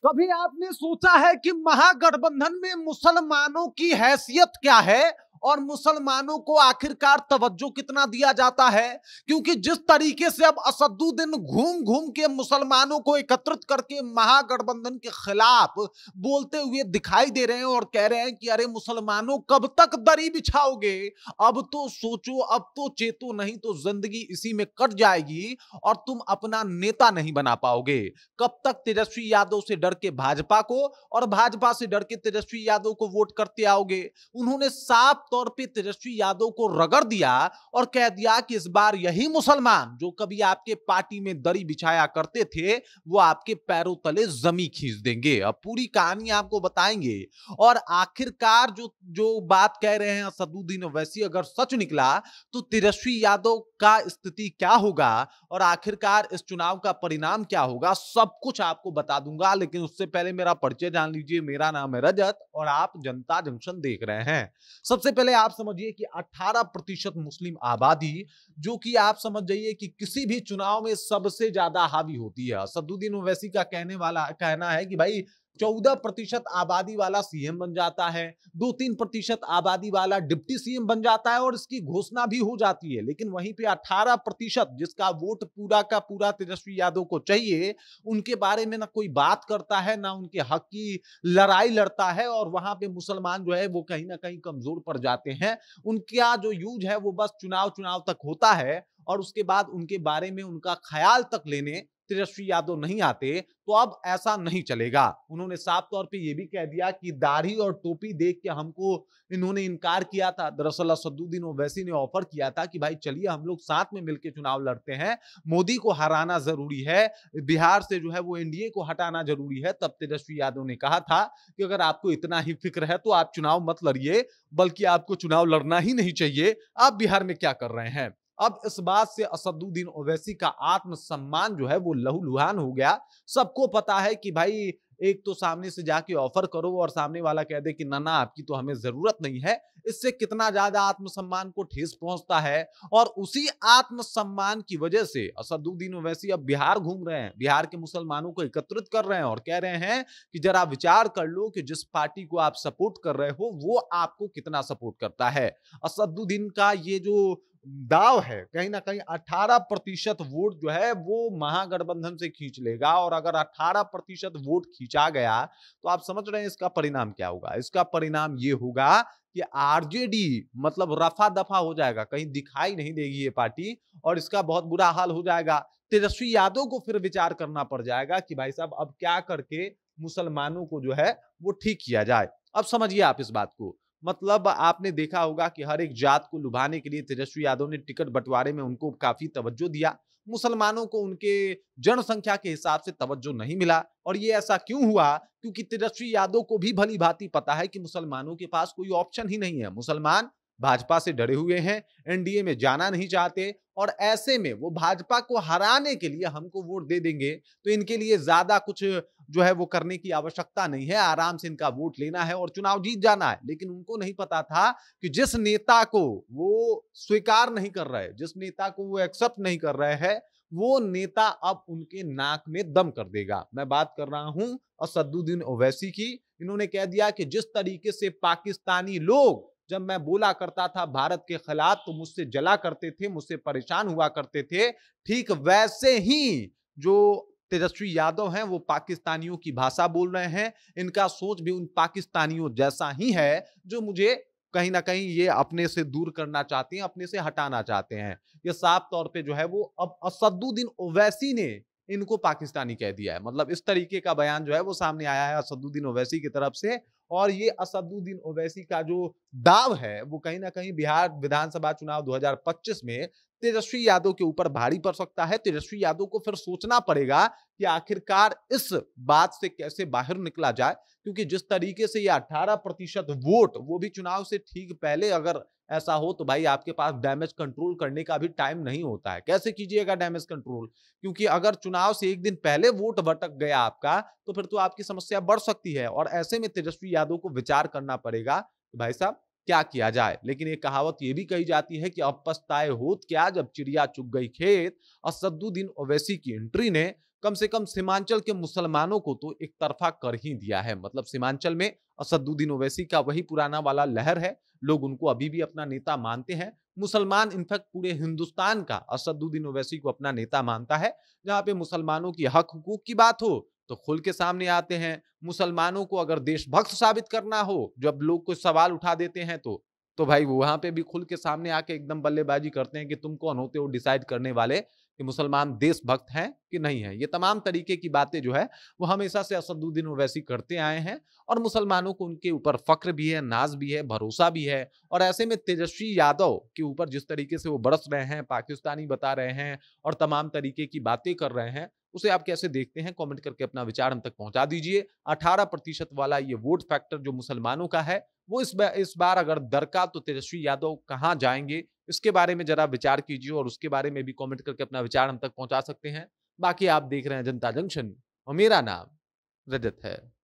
कभी आपने सोचा है कि महागठबंधन में मुसलमानों की हैसियत क्या है और मुसलमानों को आखिरकार तवज्जो कितना दिया जाता है? क्योंकि जिस तरीके से अब असदुद्दीन घूम घूम के मुसलमानों को एकत्रित करके महागठबंधन के खिलाफ बोलते हुए दिखाई दे रहे हैं और कह रहे हैं कि अरे मुसलमानों कब तक दरी बिछाओगे, अब तो सोचो, अब तो चेतो, नहीं तो जिंदगी इसी में कट जाएगी और तुम अपना नेता नहीं बना पाओगे। कब तक तेजस्वी यादव से डर के भाजपा को और भाजपा से डर के तेजस्वी यादव को वोट करते आओगे? उन्होंने साफ तौर पे तेजस्वी यादव को रगड़ दिया और कह दिया कि इस बार यही मुसलमान जो कभी आपके पार्टी में दरी बिछाया करते थे वो आपके पैरों तले जमी खींच देंगे। अब पूरी कहानी आपको बताएंगे और आखिरकार जो जो बात कह रहे हैं असदुद्दीन ओवैसी अगर सच निकला तो तेजस्वी यादव का स्थिति क्या होगा और आखिरकार इस चुनाव का परिणाम क्या होगा, सब कुछ आपको बता दूंगा। लेकिन उससे पहले मेरा परिचय जान लीजिए। मेरा नाम है रजत और आप जनता जंक्शन देख रहे हैं। सबसे पहले आप समझिए कि 18% मुस्लिम आबादी, जो कि आप समझ जाइए कि किसी भी चुनाव में सबसे ज्यादा हावी होती है। असदुद्दीन ओवैसी का कहना है कि भाई 14% आबादी वाला सीएम बन जाता है, 2-3% आबादी वाला डिप्टी सीएम बन जाता है और इसकी घोषणा भी हो जाती है। लेकिन वहीं पे 18% जिसका वोट पूरा का पूरा तेजस्वी यादव को चाहिए, उनके बारे में ना कोई बात करता है, ना उनके हक की लड़ाई लड़ता है और वहां पे मुसलमान जो है वो कहीं ना कहीं कमजोर पड़ जाते हैं। उनका जो यूज है वो बस चुनाव चुनाव तक होता है और उसके बाद उनके बारे में उनका ख्याल तक लेने तेजस्वी यादव नहीं आते। तो अब ऐसा नहीं चलेगा। उन्होंने साफ तौर पे ये भी कह दिया कि दाढ़ी और टोपी देख के हमको इन्होंने इनकार किया था। दरअसल असदुद्दीन ओवैसी ने ऑफर किया था कि भाई चलिए हम लोग साथ में मिलकर चुनाव लड़ते हैं, मोदी को हराना जरूरी है, बिहार से जो है वो एनडीए को हटाना जरूरी है। तब तेजस्वी यादव ने कहा था कि अगर आपको इतना ही फिक्र है तो आप चुनाव मत लड़िए, बल्कि आपको चुनाव लड़ना ही नहीं चाहिए। आप बिहार में क्या कर रहे हैं? अब इस बात से असदुद्दीन ओवैसी का आत्मसम्मान जो है वो लहूलुहान हो गया। सबको पता है कि भाई एक तो सामने से जाके ऑफर करो और सामने वाला कह दे कि ना ना आपकी तो हमें जरूरत नहीं है, इससे कितना ज्यादा आत्मसम्मान को ठेस पहुंचता है। और उसी आत्मसम्मान की वजह से असदुद्दीन ओवैसी अब बिहार घूम रहे हैं, बिहार के मुसलमानों को एकत्रित कर रहे हैं और कह रहे हैं कि जरा विचार कर लो कि जिस पार्टी को आप सपोर्ट कर रहे हो वो आपको कितना सपोर्ट करता है। असदुद्दीन का ये जो दाव है कहीं ना कहीं 18% वोट जो है वो महागठबंधन से खींच लेगा और अगर 18% वोट खींचा गया तो आप समझ रहे हैं इसका परिणाम क्या होगा। इसका परिणाम ये होगा कि आरजेडी मतलब रफा दफा हो जाएगा, कहीं दिखाई नहीं देगी ये पार्टी और इसका बहुत बुरा हाल हो जाएगा। तेजस्वी यादव को फिर विचार करना पड़ जाएगा कि भाई साहब अब क्या करके मुसलमानों को जो है वो ठीक किया जाए। अब समझिए आप इस बात को, मतलब आपने देखा होगा कि हर एक जात को लुभाने के लिए तेजस्वी यादव ने टिकट बंटवारे में उनको काफी तवज्जो दिया। मुसलमानों को उनके जनसंख्या के हिसाब से तवज्जो नहीं मिला। और ये ऐसा क्यों हुआ? क्योंकि तेजस्वी यादव को भी भली भांति पता है कि मुसलमानों के पास कोई ऑप्शन ही नहीं है। मुसलमान भाजपा से डरे हुए हैं, एनडीए में जाना नहीं चाहते और ऐसे में वो भाजपा को हराने के लिए हमको वोट दे देंगे तो इनके लिए ज्यादा कुछ जो है वो करने की आवश्यकता नहीं है, आराम से इनका वोट लेना है और चुनाव जीत जाना है। लेकिन उनको नहीं पता था कि जिस नेता को वो स्वीकार नहीं कर रहे, जिस नेता को वो एक्सेप्ट नहीं कर रहे हैं, वो नेता अब उनके नाक में दम कर देगा। मैं बात कर रहा हूं असदुद्दीन ओवैसी की। इन्होंने कह दिया कि जिस तरीके से पाकिस्तानी लोग जब मैं बोला करता था भारत के खिलाफ तो मुझसे जला करते थे, मुझसे परेशान हुआ करते थे, ठीक वैसे ही जो तेजस्वी यादव हैं वो पाकिस्तानियों की भाषा बोल रहे हैं। इनका सोच भी उन पाकिस्तानियों जैसा ही है जो मुझे कहीं ना कहीं ये अपने से दूर करना चाहते हैं, अपने से हटाना चाहते हैं। ये साफ तौर पे जो है वो अब असदुद्दीन ओवैसी ने इनको पाकिस्तानी कह दिया है। मतलब इस तरीके का बयान जो है वो सामने आया है असदुद्दीन ओवैसी की तरफ से। और ये असदुद्दीन ओवैसी का जो दाव है वो कहीं ना कहीं बिहार विधानसभा चुनाव 2025 में तेजस्वी यादव के ऊपर भारी पड़ सकता है। तेजस्वी यादव को फिर सोचना पड़ेगा कि आखिरकार इस बात से कैसे बाहर निकला जाए, क्योंकि जिस तरीके से ये 18% वोट, वो भी चुनाव से ठीक पहले अगर ऐसा हो तो भाई आपके पास डैमेज कंट्रोल करने का भी टाइम नहीं होता है। कैसे कीजिएगा डैमेज कंट्रोल? क्योंकि अगर चुनाव से एक दिन पहले वोट भटक गया आपका तो फिर तो आपकी समस्या बढ़ सकती है और ऐसे में तेजस्वी यादव को विचार करना पड़ेगा कि भाई साहब क्या किया जाए। लेकिन एक कहावत यह भी कही जाती है कि अब पछताए होत क्या जब चिड़िया चुग गई खेत। असदुद्दीन ओवैसी की एंट्री ने कम से कम सीमांचल के मुसलमानों को तो एक तरफा कर ही दिया है। मतलब सीमांचल में असदुद्दीन ओवैसी का वही पुराना वाला लहर है, लोग उनको अभी भी अपना नेता मानते हैं। मुसलमान इनफैक्ट पूरे हिंदुस्तान का असदुद्दीन ओवैसी को अपना नेता मानता है। जहां पे मुसलमानों की हक हुकूक की बात हो तो खुल के सामने आते हैं। मुसलमानों को अगर देशभक्त साबित करना हो, जब लोग कोई सवाल उठा देते हैं तो भाई वो वहां पे भी खुल के सामने आके एकदम बल्लेबाजी करते हैं कि तुम कौन होते हो डिसाइड करने वाले कि मुसलमान देशभक्त हैं कि नहीं है। ये तमाम तरीके की बातें जो है वो हमेशा से असदुद्दीन ओवैसी करते आए हैं और मुसलमानों को उनके ऊपर फक्र भी है, नाज भी है, भरोसा भी है। और ऐसे में तेजस्वी यादव के ऊपर जिस तरीके से वो बरस रहे हैं, पाकिस्तानी बता रहे हैं और तमाम तरीके की बातें कर रहे हैं, उसे आप कैसे देखते हैं? कमेंट करके अपना विचार हम तक पहुंचा दीजिए। 18% वाला ये वोट फैक्टर जो मुसलमानों का है, वो इस बार अगर दरका तो तेजस्वी यादव कहां जाएंगे, इसके बारे में जरा विचार कीजिए और उसके बारे में भी कमेंट करके अपना विचार हम तक पहुंचा सकते हैं। बाकी आप देख रहे हैं जनता जंक्शन और मेरा नाम रजत है।